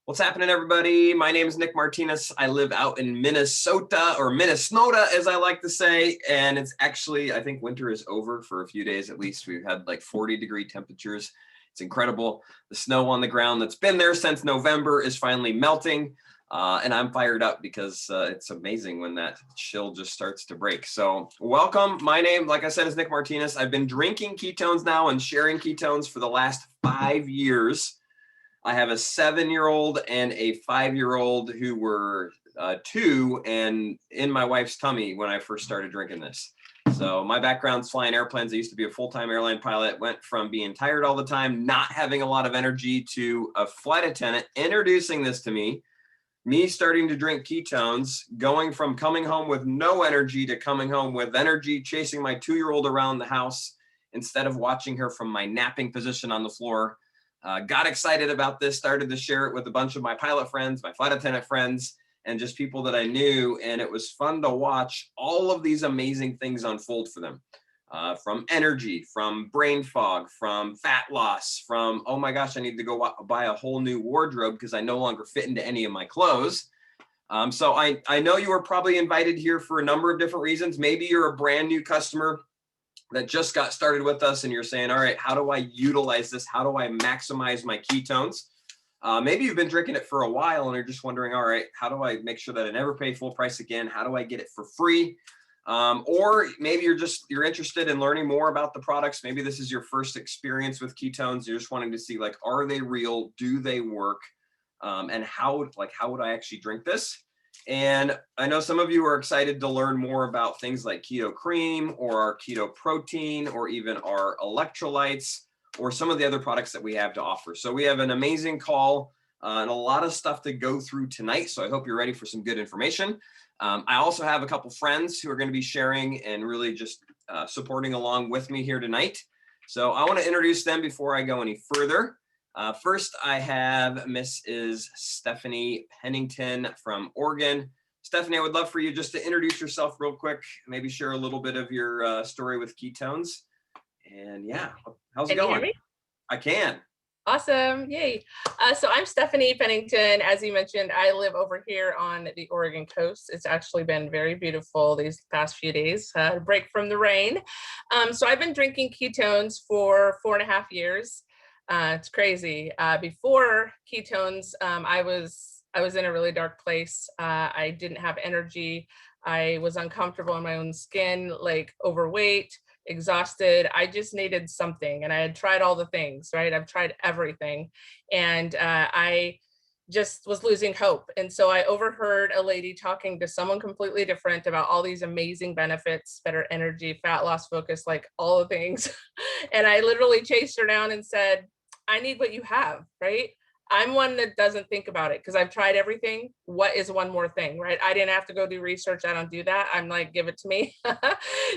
What's happening, everybody? My name is Nick Martinez. I live out in Minnesota, or Minnesota, as I like to say. And it's actually, I think winter is over for a few days at least. We've had like 40-degree temperatures. It's incredible. The snow on the ground that's been there since November is finally melting. And I'm fired up because it's amazing when that chill just starts to break. So welcome. My name, like I said, is Nick Martinez. I've been drinking ketones now and sharing ketones for the last 5 years. I have a 7-year-old and a 5-year-old who were 2 and in my wife's tummy when I first started drinking this. So my background's flying airplanes. I used to be a full-time airline pilot, went from being tired all the time, not having a lot of energy, to a flight attendant introducing this to me starting to drink ketones, going from coming home with no energy to coming home with energy, chasing my 2-year-old around the house instead of watching her from my napping position on the floor. Got excited about this, started to share it with a bunch of my pilot friends, my flight attendant friends, and just people that I knew. And it was fun to watch all of these amazing things unfold for them. From energy, from brain fog, from fat loss, from, oh my gosh, I need to go buy a whole new wardrobe because I no longer fit into any of my clothes. So I know you were probably invited here for a number of different reasons. Maybe you're a brand new customer that just got started with us and you're saying, all right, how do I utilize this? How do I maximize my ketones? Maybe you've been drinking it for a while and you're just wondering, all right, how do I make sure that I never pay full price again? How do I get it for free? Or maybe you're interested in learning more about the products. Maybe this is your first experience with ketones. You're just wanting to see, like, are they real? Do they work? And how would I actually drink this? And I know some of you are excited to learn more about things like Keto Cream or our Keto Protein or even our electrolytes or some of the other products that we have to offer. So we have an amazing call and a lot of stuff to go through tonight. So I hope you're ready for some good information. I also have a couple friends who are going to be sharing and really just supporting along with me here tonight. So I want to introduce them before I go any further. First, I have Mrs. Stephanie Pennington from Oregon. Stephanie, I would love for you just to introduce yourself real quick, maybe share a little bit of your story with ketones. And yeah, how's it going? Can you hear me? I can. Awesome. Yay. So I'm Stephanie Pennington. As you mentioned, I live over here on the Oregon coast. It's actually been very beautiful these past few days, break from the rain. So I've been drinking ketones for 4.5 years. It's crazy. Before ketones, I was in a really dark place. I didn't have energy. I was uncomfortable in my own skin, like overweight, exhausted. I just needed something, and I had tried all the things, right? I've tried everything, and I just was losing hope. And so I overheard a lady talking to someone completely different about all these amazing benefits, better energy, fat loss focus, like all the things. And I literally chased her down and said, I need what you have, right? I'm one that doesn't think about it because I've tried everything. What is one more thing, right? I didn't have to go do research. I don't do that. I'm like, give it to me.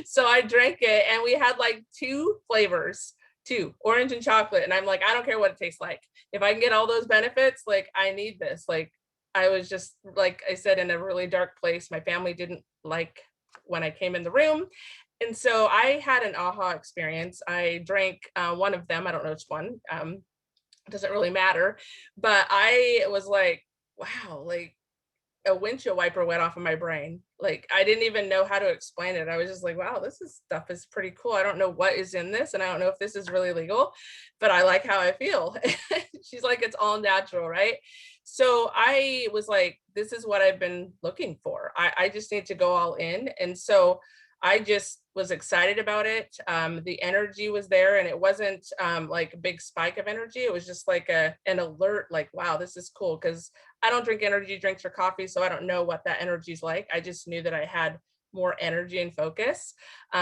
So I drank it, and we had like 2 flavors, 2, orange and chocolate. And I'm like, I don't care what it tastes like. If I can get all those benefits, like, I need this. Like, I was just, like I said, in a really dark place. My family didn't like when I came in the room. And so I had an aha experience. I drank one of them. I don't know which one. It doesn't really matter. But I was like, wow, like a windshield wiper went off of my brain. Like, I didn't even know how to explain it. I was just like, wow, stuff is pretty cool. I don't know what is in this, and I don't know if this is really legal, but I like how I feel. She's like, it's all natural, right? So I was like, this is what I've been looking for. I just need to go all in. And so I just was excited about it. The energy was there, and it wasn't like a big spike of energy. It was just like an alert, like, wow, this is cool. Because I don't drink energy drinks or coffee, so I don't know what that energy is like. I just knew that I had more energy and focus,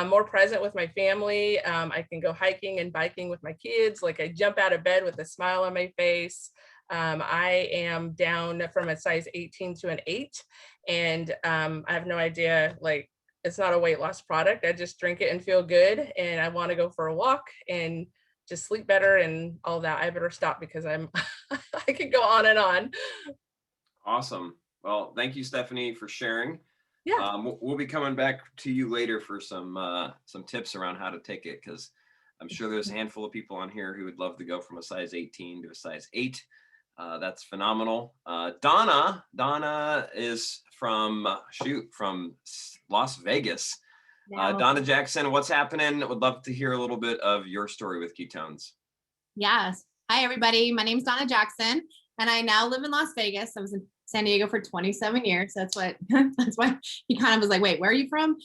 more present with my family. I can go hiking and biking with my kids. Like, I jump out of bed with a smile on my face. I am down from a size 18 to an 8, and I have no idea, like, it's not a weight loss product. I just drink it and feel good, and I want to go for a walk and just sleep better and all that. I better stop because I could go on and on. Awesome. Well, thank you, Stephanie, for sharing. Yeah. We'll be coming back to you later for some tips around how to take it, because I'm sure there's a handful of people on here who would love to go from a size 18 to a size 8. That's phenomenal. Donna is from from Las Vegas. Donna Jackson, what's happening? Would love to hear a little bit of your story with ketones. Yes. Hi, everybody. My name's Donna Jackson, and I now live in Las Vegas. I was in San Diego for 27 years. That's why he kind of was like, wait, where are you from?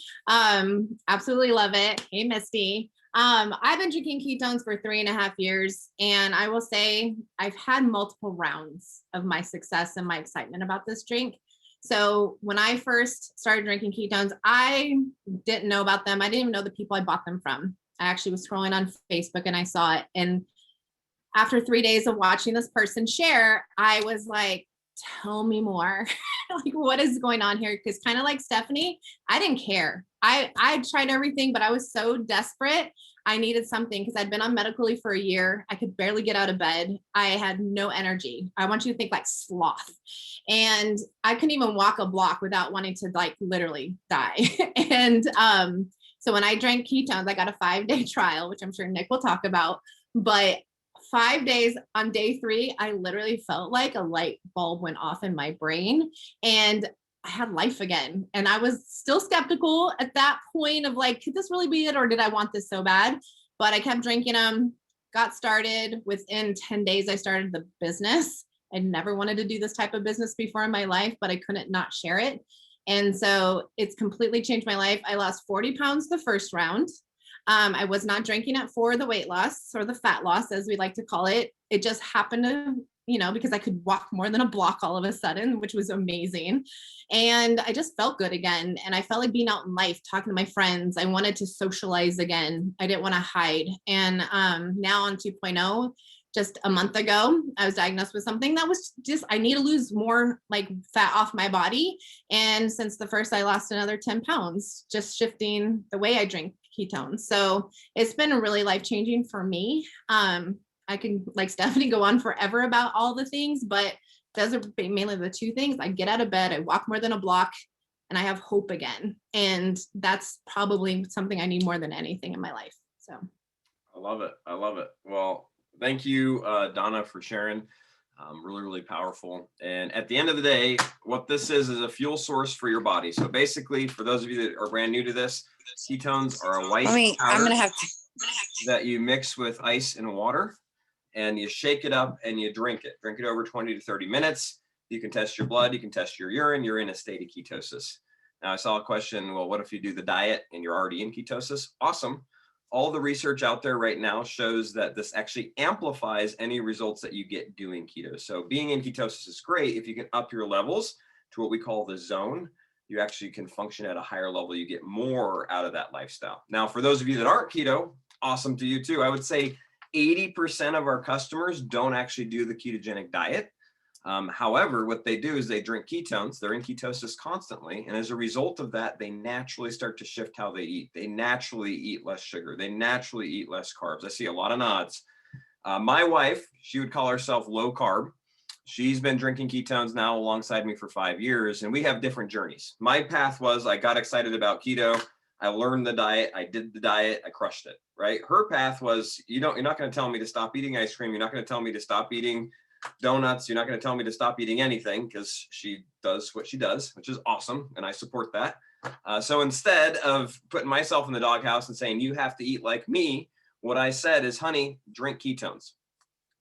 Absolutely love it. Hey, Misty. I've been drinking ketones for 3.5 years, and I will say I've had multiple rounds of my success and my excitement about this drink. So when I first started drinking ketones, I didn't know about them. I didn't even know the people I bought them from. I actually was scrolling on Facebook and I saw it. And after 3 days of watching this person share, I was like, tell me more. Like, what is going on here? Because kind of like Stephanie, I didn't care. I tried everything, but I was so desperate. I needed something because I'd been on medical leave for a year. I could barely get out of bed. I had no energy. I want you to think like sloth. And I couldn't even walk a block without wanting to like literally die. And so when I drank ketones, I got a 5-day trial, which I'm sure Nick will talk about. But 5 days, on day 3, I literally felt like a light bulb went off in my brain and I had life again. And I was still skeptical at that point of like, could this really be it? Or did I want this so bad? But I kept drinking them, got started. Within 10 days, I started the business. I never wanted to do this type of business before in my life, but I couldn't not share it. And so it's completely changed my life. I lost 40 pounds the first round. I was not drinking it for the weight loss or the fat loss, as we like to call it. It just happened to, because I could walk more than a block all of a sudden, which was amazing. And I just felt good again. And I felt like being out in life, talking to my friends. I wanted to socialize again. I didn't want to hide. And now on 2.0, just a month ago, I was diagnosed with something that was just, I need to lose more like fat off my body. And since the first, I lost another 10 pounds, just shifting the way I drink ketones. So it's been really life-changing for me. I can, like Stephanie, go on forever about all the things, but those are mainly the 2 things. I get out of bed, I walk more than a block, and I have hope again. And that's probably something I need more than anything in my life. So I love it. I love it. Well, thank you, Donna, for sharing. Really, really powerful. And at the end of the day, what this is a fuel source for your body. So basically, for those of you that are brand new to this, ketones are a white powder that you mix with ice and water, and you shake it up and you drink it. Drink it over 20 to 30 minutes. You can test your blood. You can test your urine. You're in a state of ketosis. Now, I saw a question, well, what if you do the diet and you're already in ketosis? Awesome. All the research out there right now shows that this actually amplifies any results that you get doing keto. So being in ketosis is great. If you can up your levels to what we call the zone, you actually can function at a higher level. You get more out of that lifestyle. Now, for those of you that aren't keto, awesome to you too. I would say 80% of our customers don't actually do the ketogenic diet. However, what they do is they drink ketones. They're in ketosis constantly. And as a result of that, they naturally start to shift how they eat. They naturally eat less sugar. They naturally eat less carbs. I see a lot of nods. My wife, she would call herself low carb. She's been drinking ketones now alongside me for 5 years, and we have different journeys. My path was I got excited about keto. I learned the diet. I did the diet. I crushed it, right? Her path was, you're not going to tell me to stop eating ice cream. You're not going to tell me to stop eating donuts. You're not going to tell me to stop eating anything, because she does what she does, which is awesome. And I support that. So instead of putting myself in the doghouse and saying, you have to eat like me, what I said is, honey, drink ketones.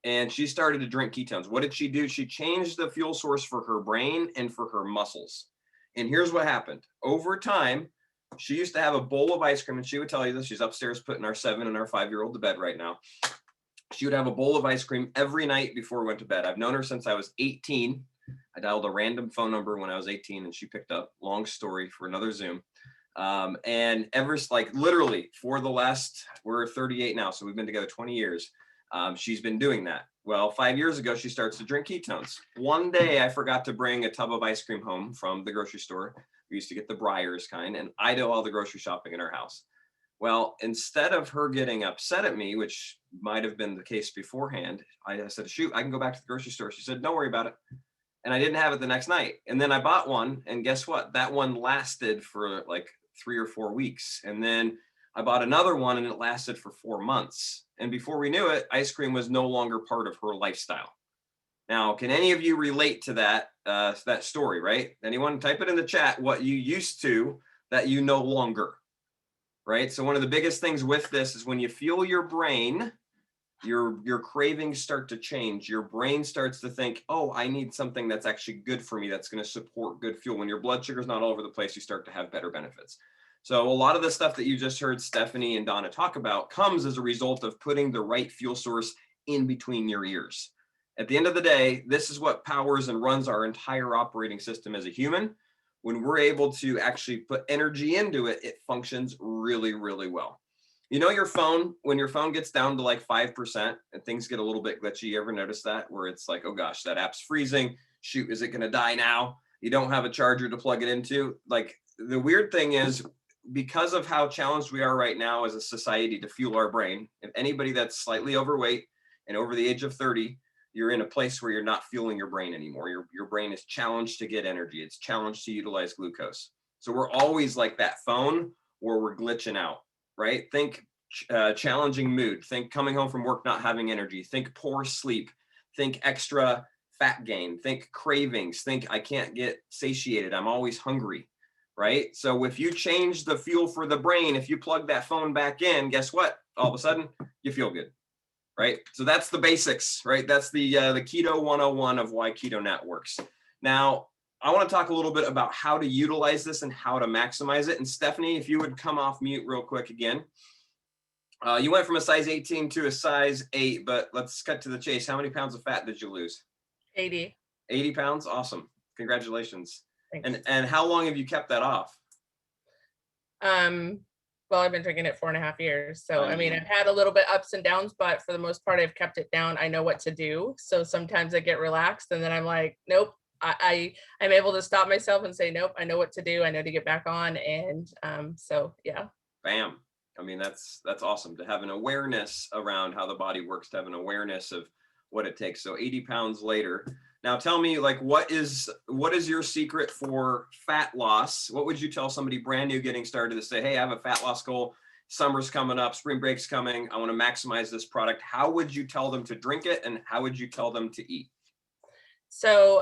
And she started to drink ketones. What did she do? She changed the fuel source for her brain and for her muscles. And here's what happened. Over time, she used to have a bowl of ice cream, and she would tell you this. She's upstairs putting our 7 and our 5-year-old to bed right now. She would have a bowl of ice cream every night before we went to bed. I've known her since I was 18. I dialed a random phone number when I was 18, and she picked up. Long story for another Zoom. And ever, like literally for the last, we're 38 now, so we've been together 20 years. She's been doing that. Well, 5 years ago, she starts to drink ketones. One day, I forgot to bring a tub of ice cream home from the grocery store. We used to get the Breyers kind, and I do all the grocery shopping in our house. Well, instead of her getting upset at me, which might have been the case beforehand, I said, shoot, I can go back to the grocery store. She said, don't worry about it. And I didn't have it the next night. And then I bought one, and guess what? That one lasted for like 3 or 4 weeks. And then I bought another one, and it lasted for 4 months. And before we knew it, ice cream was no longer part of her lifestyle. Now, can any of you relate to that story, right? Anyone type it in the chat, what you used to that you no longer, right? So one of the biggest things with this is when you fuel your brain, your cravings start to change. Your brain starts to think, oh, I need something that's actually good for me, that's going to support good fuel. When your blood sugar is not all over the place, you start to have better benefits. So a lot of the stuff that you just heard Stephanie and Donna talk about comes as a result of putting the right fuel source in between your ears. At the end of the day, this is what powers and runs our entire operating system as a human. When we're able to actually put energy into it, it functions really, really well. You know, your phone, when your phone gets down to like 5% and things get a little bit glitchy, you ever notice that? Where it's like, oh gosh, that app's freezing. Shoot, is it going to die now? You don't have a charger to plug it into. Like, the weird thing is, because of how challenged we are right now as a society to fuel our brain, if anybody that's slightly overweight and over the age of 30, you're in a place where you're not fueling your brain anymore. Your brain is challenged to get energy. It's challenged to utilize glucose. So we're always like that phone where we're glitching out, right? Think challenging mood. Think coming home from work, not having energy. Think poor sleep. Think extra fat gain. Think cravings. Think I can't get satiated. I'm always hungry, right? So if you change the fuel for the brain, if you plug that phone back in, guess what? All of a sudden, you feel good. Right? So that's the basics, right? That's the Keto 101 of why Keto NAT works. Now, I want to talk a little bit about how to utilize this and how to maximize it. And Stephanie, if you would come off mute real quick again. You went from a size 18 to a size 8, but let's cut to the chase. How many pounds of fat did you lose? 80. 80 pounds? Awesome. Congratulations. Thanks. And how long have you kept that off? Well, I've been drinking it 4.5 years. So, I mean, I've had a little bit ups and downs, but for the most part, I've kept it down. I know what to do. So sometimes I get relaxed and then I'm like, nope, I'm able to stop myself and say, nope, I know what to do. I know to get back on. And so, yeah. Bam. I mean, that's awesome to have an awareness around how the body works, to have an awareness of what it takes. So 80 pounds later. Now tell me, like, what is your secret for fat loss? What would you tell somebody brand new getting started to say, hey, I have a fat loss goal. Summer's coming up, spring break's coming. I want to maximize this product. How would you tell them to drink it? And how would you tell them to eat? So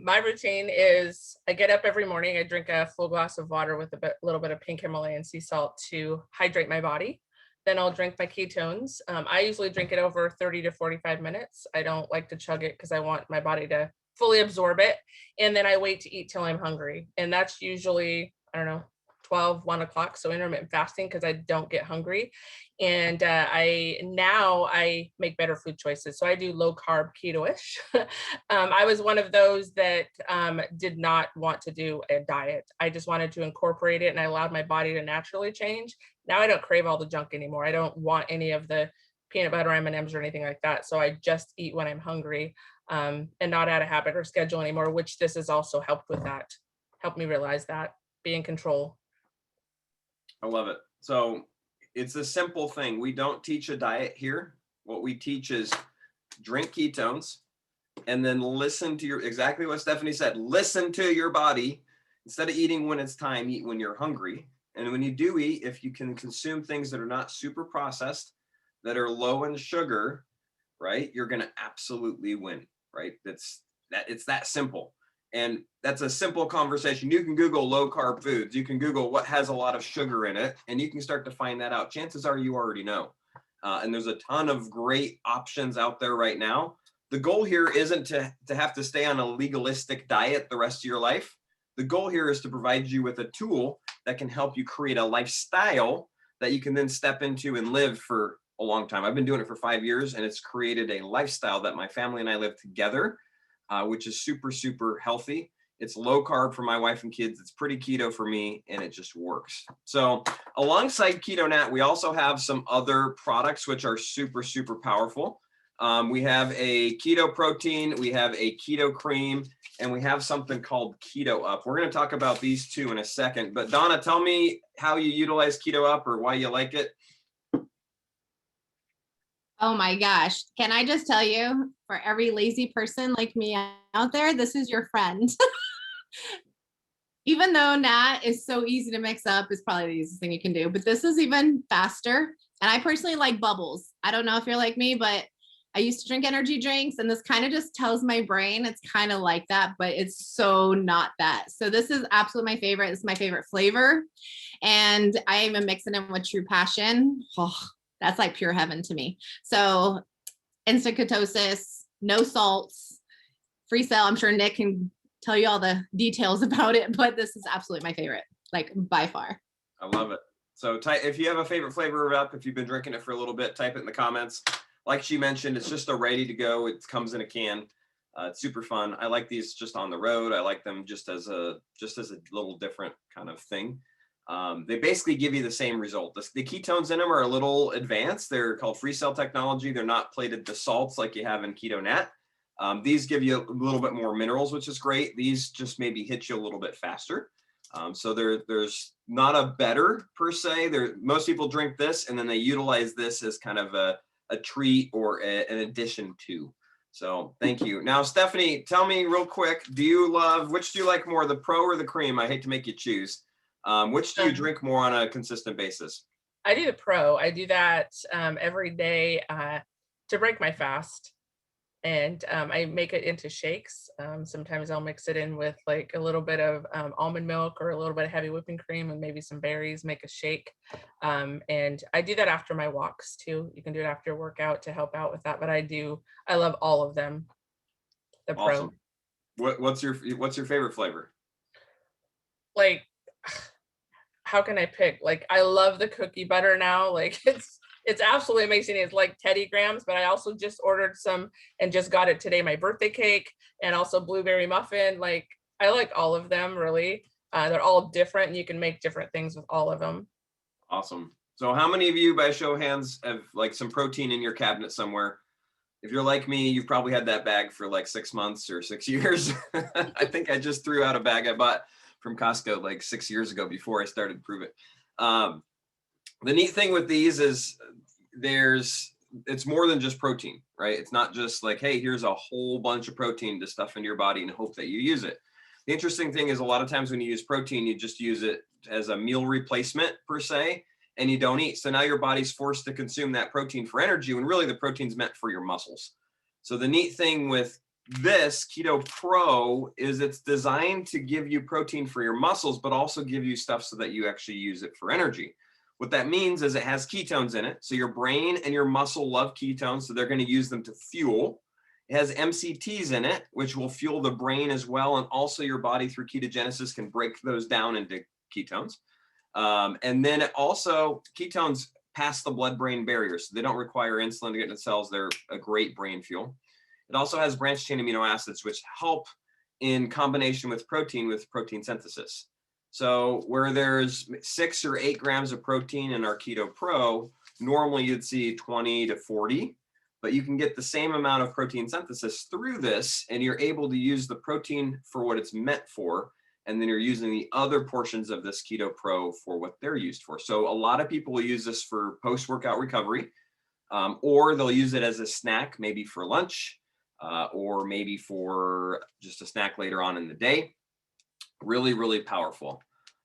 my routine is I get up every morning. I drink a full glass of water with a little bit of pink Himalayan sea salt to hydrate my body. Then I'll drink my ketones. I usually drink it over 30 to 45 minutes. I don't like to chug it because I want my body to fully absorb it. And then I wait to eat till I'm hungry. And that's usually, I don't know, 12, 1 o'clock. So intermittent fasting because I don't get hungry. And I make better food choices. So I do low carb keto-ish. I was one of those that did not want to do a diet. I just wanted to incorporate it and I allowed my body to naturally change. Now I don't crave all the junk anymore. I don't want any of the peanut butter M&Ms or anything like that. So I just eat when I'm hungry and not out of habit or schedule anymore, which this has also helped with that. Helped me realize that, be in control. I love it. So it's a simple thing. We don't teach a diet here. What we teach is drink ketones and then listen to exactly what Stephanie said, listen to your body. Instead of eating when it's time, eat when you're hungry. And when you do eat, if you can consume things that are not super processed, that are low in sugar, right, you're going to absolutely win, right? It's that simple. And that's a simple conversation. You can Google low carb foods. You can Google what has a lot of sugar in it, and you can start to find that out. Chances are you already know. And there's a ton of great options out there right now. The goal here isn't to have to stay on a legalistic diet the rest of your life. The goal here is to provide you with a tool that can help you create a lifestyle that you can then step into and live for a long time. I've been doing it for 5 years, and it's created a lifestyle that my family and I live together, which is super, super healthy. It's low carb for my wife and kids. It's pretty keto for me, and it just works. So alongside Keto NAT, we also have some other products which are super, super powerful. We have a keto protein, we have a keto cream, and we have something called Keto Up. We're going to talk about these two in a second. But Donna, tell me how you utilize Keto Up or why you like it. Oh my gosh. Can I just tell you, for every lazy person like me out there, this is your friend. Even though NAT is so easy to mix up, it's probably the easiest thing you can do, but this is even faster. And I personally like bubbles. I don't know if you're like me, but I used to drink energy drinks, and this kind of just tells my brain it's kind of like that, but it's so not that. So this is absolutely my favorite. This is my favorite flavor. And I even mix it in with True Passion. Oh, that's like pure heaven to me. So instant ketosis, no salts, free cell. I'm sure Nick can tell you all the details about it, but this is absolutely my favorite, like by far. I love it. So if you have a favorite flavor up, if you've been drinking it for a little bit, type it in the comments. Like she mentioned, it's just a ready to go. It comes in a can. It's super fun. I like these just on the road. I like them just as a little different kind of thing. They basically give you the same result. The ketones in them are a little advanced. They're called free cell technology. They're not plated to salts like you have in Keto NAT. These give you a little bit more minerals, which is great. These just maybe hit you a little bit faster. So there's not a better per se. Most people drink this and then they utilize this as kind of a treat or an addition to. So thank you. Now, Stephanie, tell me real quick, which do you like more, the Pro or the Cream? I hate to make you choose. Which do you drink more on a consistent basis? I do the Pro. I do that every day to break my fast. And I make it into shakes. Sometimes I'll mix it in with like a little bit of almond milk or a little bit of heavy whipping cream and maybe some berries, make a shake. And I do that after my walks too. You can do it after your workout to help out with that. But I love all of them. The Awesome. Pro. What's your favorite flavor? Like, how can I pick? Like, I love the cookie butter now. Like it's absolutely amazing. It's like Teddy Grahams, but I also just ordered some and just got it today, my birthday cake, and also blueberry muffin. Like, I like all of them, really. They're all different, and you can make different things with all of them. Awesome. So how many of you, by show of hands, have like some protein in your cabinet somewhere? If you're like me, you've probably had that bag for like 6 months or 6 years. I think I just threw out a bag I bought from Costco like 6 years ago before I started Pruvit. The neat thing with these is it's more than just protein, right? It's not just like, hey, here's a whole bunch of protein to stuff into your body and hope that you use it. The interesting thing is a lot of times when you use protein, you just use it as a meal replacement per se, and you don't eat. So now your body's forced to consume that protein for energy when really the protein's meant for your muscles. So the neat thing with this Keto Pro is it's designed to give you protein for your muscles, but also give you stuff so that you actually use it for energy. What that means is it has ketones in it. So your brain and your muscle love ketones, so they're going to use them to fuel. It has MCTs in it, which will fuel the brain as well. And also your body through ketogenesis can break those down into ketones. And then also ketones pass the blood-brain barrier. So they don't require insulin to get into cells. They're a great brain fuel. It also has branched chain amino acids, which help in combination with protein synthesis. So where there's 6 or 8 grams of protein in our Keto Pro, normally you'd see 20 to 40, but you can get the same amount of protein synthesis through this, and you're able to use the protein for what it's meant for, and then you're using the other portions of this Keto Pro for what they're used for. So a lot of people will use this for post-workout recovery, or they'll use it as a snack, maybe for lunch, or maybe for just a snack later on in the day. Really, really powerful.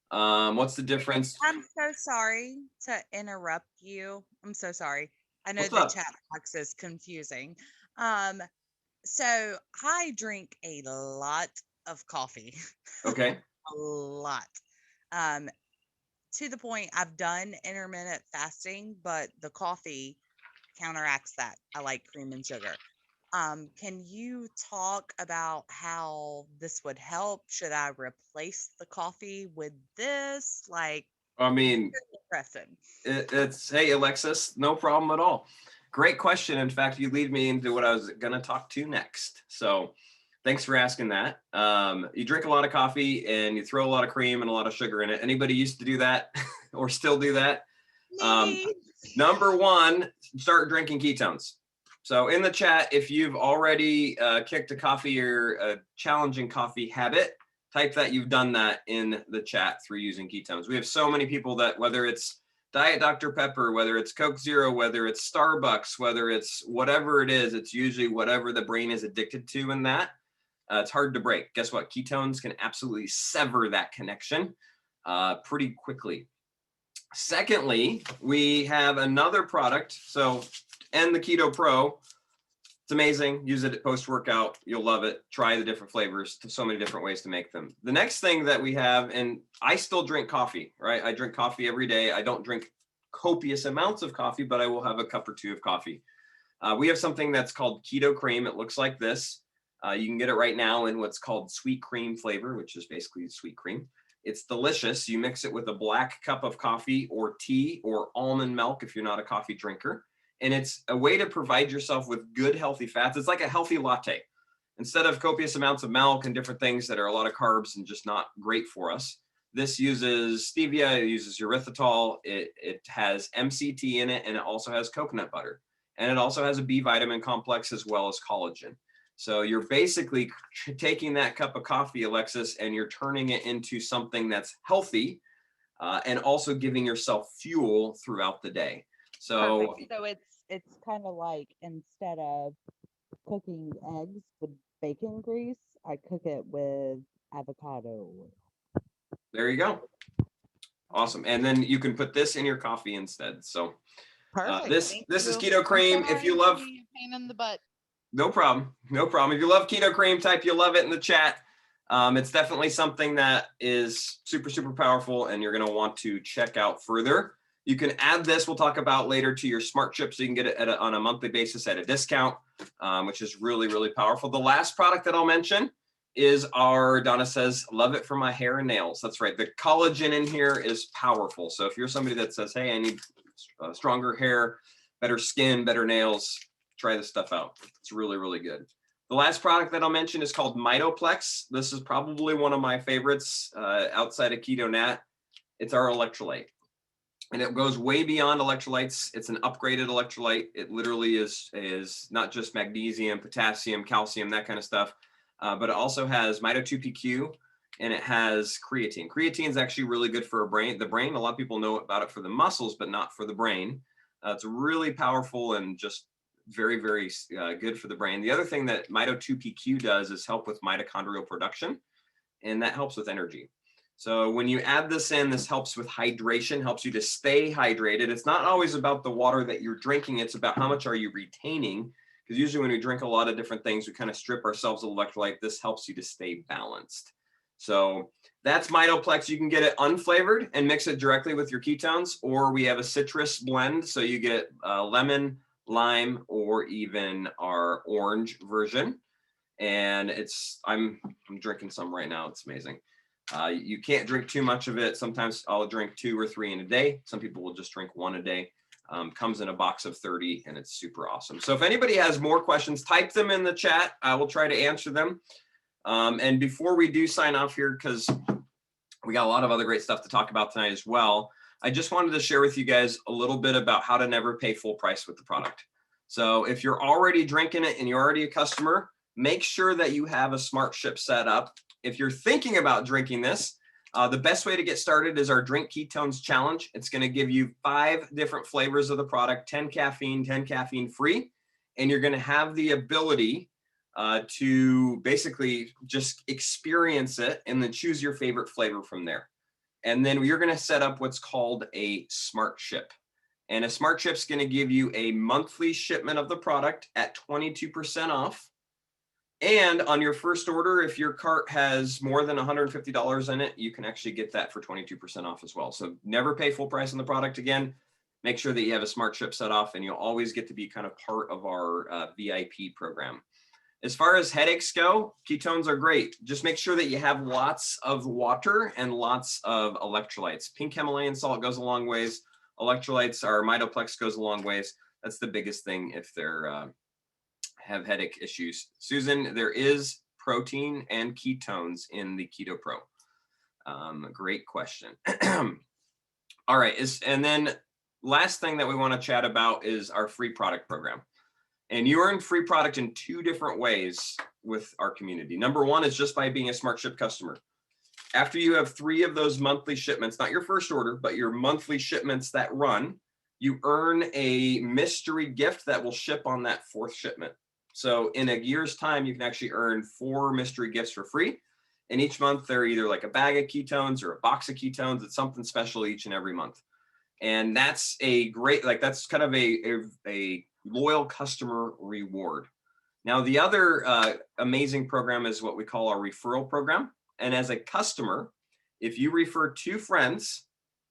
What's the difference? I'm so sorry to interrupt you. I'm so sorry. I know What's the up? chat box is confusing. So I drink a lot of coffee. Okay. A lot. To the point I've done intermittent fasting, but the coffee counteracts that. I like cream and sugar. Can you talk about how this would help? Should I replace the coffee with this? Like, I mean, it's hey, Alexis, no problem at all. Great question. In fact, you lead me into what I was going to talk to next. So thanks for asking that. You drink a lot of coffee and you throw a lot of cream and a lot of sugar in it. Anybody used to do that or still do that? Number one, start drinking ketones. So in the chat, if you've already kicked a coffee or a challenging coffee habit, type that you've done that in the chat through using ketones. We have so many people that, whether it's Diet Dr. Pepper, whether it's Coke Zero, whether it's Starbucks, whether it's whatever it is, it's usually whatever the brain is addicted to in that. It's hard to break. Guess what? Ketones can absolutely sever that connection pretty quickly. Secondly, we have another product. So, and the Keto Pro, It's amazing. Use it post-workout. You'll love it. Try the different flavors. So many different ways to make them. The next thing that we have, and I still drink coffee, right? I drink coffee every day. I don't drink copious amounts of coffee, but I will have a cup or two of coffee. We have something that's called Keto Cream. It looks like this. You can get it right now in what's called sweet cream flavor, which is basically sweet cream. It's delicious. You mix it with a black cup of coffee or tea or almond milk if you're not a coffee drinker. And it's a way to provide yourself with good, healthy fats. It's like a healthy latte. Instead of copious amounts of milk and different things that are a lot of carbs and just not great for us, this uses stevia, it uses erythritol, it has MCT in it, and it also has coconut butter. And it also has a B vitamin complex as well as collagen. So you're basically taking that cup of coffee, Alexis, and you're turning it into something that's healthy and also giving yourself fuel throughout the day. So, Perfect. So it's kind of like instead of cooking eggs with bacon grease, I cook it with avocado oil. there you go. Awesome. And then you can put this in your coffee instead. So Perfect. this is Keto Cream. If you love, pain in the butt. no problem. No problem. If you love Keto Cream, type you love it in the chat. It's definitely something that is super, super powerful and you're going to want to check out further. You can add this, we'll talk about later, to your smart chip so you can get it on a monthly basis at a discount, which is really, really powerful. The last product that I'll mention is our, Donna says, love it for my hair and nails. That's right. The collagen in here is powerful. So if you're somebody that says, hey, I need stronger hair, better skin, better nails, try this stuff out. It's really, really good. The last product that I'll mention is called Mitoplex. This is probably one of my favorites outside of Keto NAT. It's our electrolyte. And it goes way beyond electrolytes. It's an upgraded electrolyte. It literally is not just magnesium, potassium, calcium, that kind of stuff, but it also has Mito2PQ and it has creatine. Creatine is actually really good for the brain. A lot of people know about it for the muscles, but not for the brain. It's really powerful and just very, very good for the brain. The other thing that Mito2PQ does is help with mitochondrial production, and that helps with energy. So when you add this in, this helps with hydration, helps you to stay hydrated. It's not always about the water that you're drinking. It's about how much are you retaining, because usually when we drink a lot of different things, we kind of strip ourselves of electrolyte. This helps you to stay balanced. So that's Mitoplex. You can get it unflavored and mix it directly with your ketones, or we have a citrus blend. So you get lemon, lime, or even our orange version. And I'm drinking some right now. It's amazing. You can't drink too much of it. Sometimes I'll drink 2 or 3 in a day. Some people will just drink 1 a day. Comes in a box of 30 and it's super awesome. So if anybody has more questions, type them in the chat. I will try to answer them. And before we do sign off here, because we got a lot of other great stuff to talk about tonight as well, I just wanted to share with you guys a little bit about how to never pay full price with the product. So if you're already drinking it and you're already a customer, make sure that you have a smart ship set up. If you're thinking about drinking this, the best way to get started is our Drink Ketones Challenge. It's going to give you 5 different flavors of the product, 10 caffeine, 10 caffeine free. And you're going to have the ability to basically just experience it and then choose your favorite flavor from there. And then you're going to set up what's called a smart ship. And a smart ship's going to give you a monthly shipment of the product at 22% off. And on your first order, if your cart has more than $150 in it, you can actually get that for 22% off as well. So never pay full price on the product again. Make sure that you have a smart ship set off and you'll always get to be kind of part of our VIP program. As far as headaches go, ketones are great. Just make sure that you have lots of water and lots of electrolytes. Pink Himalayan salt goes a long ways. Electrolytes, our Mitoplex goes a long ways. That's the biggest thing if they're have headache issues. Susan, there is protein and ketones in the Keto Pro. Great question. All right, and then last thing that we want to chat about is our free product program. And you earn free product in 2 different ways with our community. Number 1 is just by being a Smart Ship customer. After you have 3 of those monthly shipments, not your first order, but your monthly shipments that run, you earn a mystery gift that will ship on that 4th shipment. So in a year's time, you can actually earn 4 mystery gifts for free. And each month they're either like a bag of ketones or a box of ketones. It's something special each and every month. And that's a great, that's kind of a loyal customer reward. Now, the other amazing program is what we call our referral program. And as a customer, if you refer 2 friends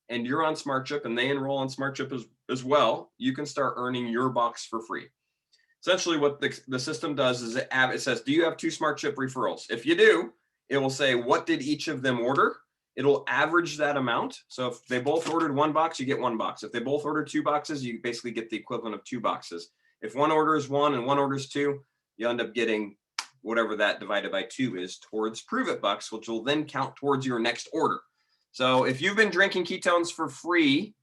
and you're on SmartChip and they enroll on SmartChip as well, you can start earning your box for free. Essentially what the system does is it says, do you have 2 SmartChip referrals? If you do, it will say, what did each of them order? It'll average that amount. So if they both ordered 1 box, you get 1 box. If they both ordered 2 boxes, you basically get the equivalent of 2 boxes. If one orders 1 and one orders 2, you end up getting whatever that divided by 2 is towards Pruvit bucks, which will then count towards your next order. So if you've been drinking ketones for free,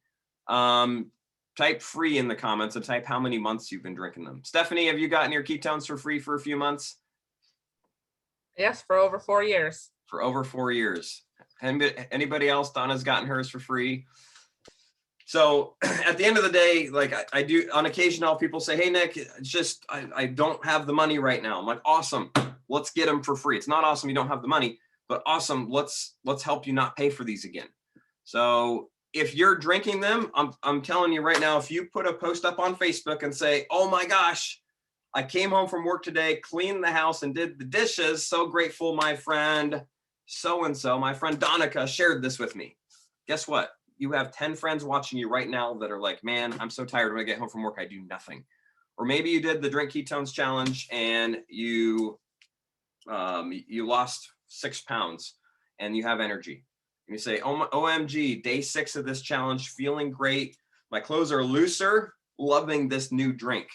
type free in the comments and type how many months you've been drinking them. Stephanie, have you gotten your ketones for free for a few months? Yes, for over 4 years. For over 4 years. Anybody else? Donna's gotten hers for free. So at the end of the day, like I do on occasion, I'll people say, hey, Nick, it's just, I don't have the money right now. I'm like, awesome. Let's get them for free. It's not awesome you don't have the money, but awesome. Let's help you not pay for these again. So if you're drinking them, I'm telling you right now, if you put a post up on Facebook and say, oh my gosh, I came home from work today, cleaned the house and did the dishes. So grateful my friend so-and-so, my friend Donica shared this with me. Guess what? You have 10 friends watching you right now that are like, man, I'm so tired when I get home from work, I do nothing. Or maybe you did the Drink Ketones challenge and you lost 6 pounds and you have energy. And you say, oh, OMG, day 6 of this challenge, feeling great. My clothes are looser, loving this new drink.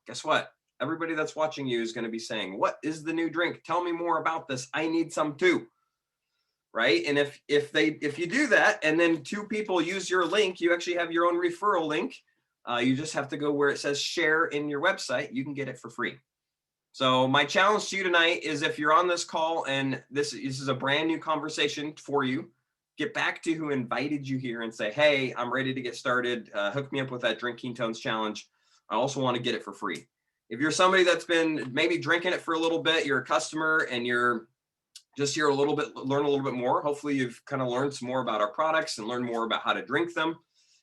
Guess what? Everybody that's watching you is going to be saying, what is the new drink? Tell me more about this. I need some too. Right. And if you do that and then 2 people use your link, you actually have your own referral link. You just have to go where it says share in your website. You can get it for free. So my challenge to you tonight is if you're on this call and this is a brand new conversation for you, get back to who invited you here and say, hey, I'm ready to get started. Hook me up with that Drink Ketones challenge. I also want to get it for free. If you're somebody that's been maybe drinking it for a little bit, you're a customer and you're just here learn a little bit more. Hopefully you've kind of learned some more about our products and learn more about how to drink them.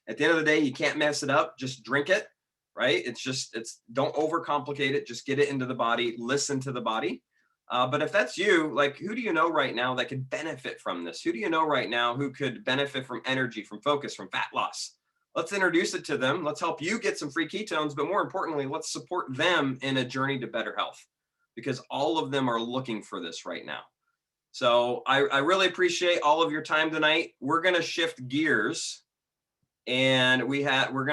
At the end of the day, you can't mess it up. Just drink it, right? Don't overcomplicate it. Just get it into the body, listen to the body. But if that's you, like, who do you know right now that could benefit from this? Who do you know right now who could benefit from energy, from focus, from fat loss? Let's introduce it to them. Let's help you get some free ketones, but more importantly, let's support them in a journey to better health because all of them are looking for this right now. So I really appreciate all of your time tonight. We're going to shift gears and we're going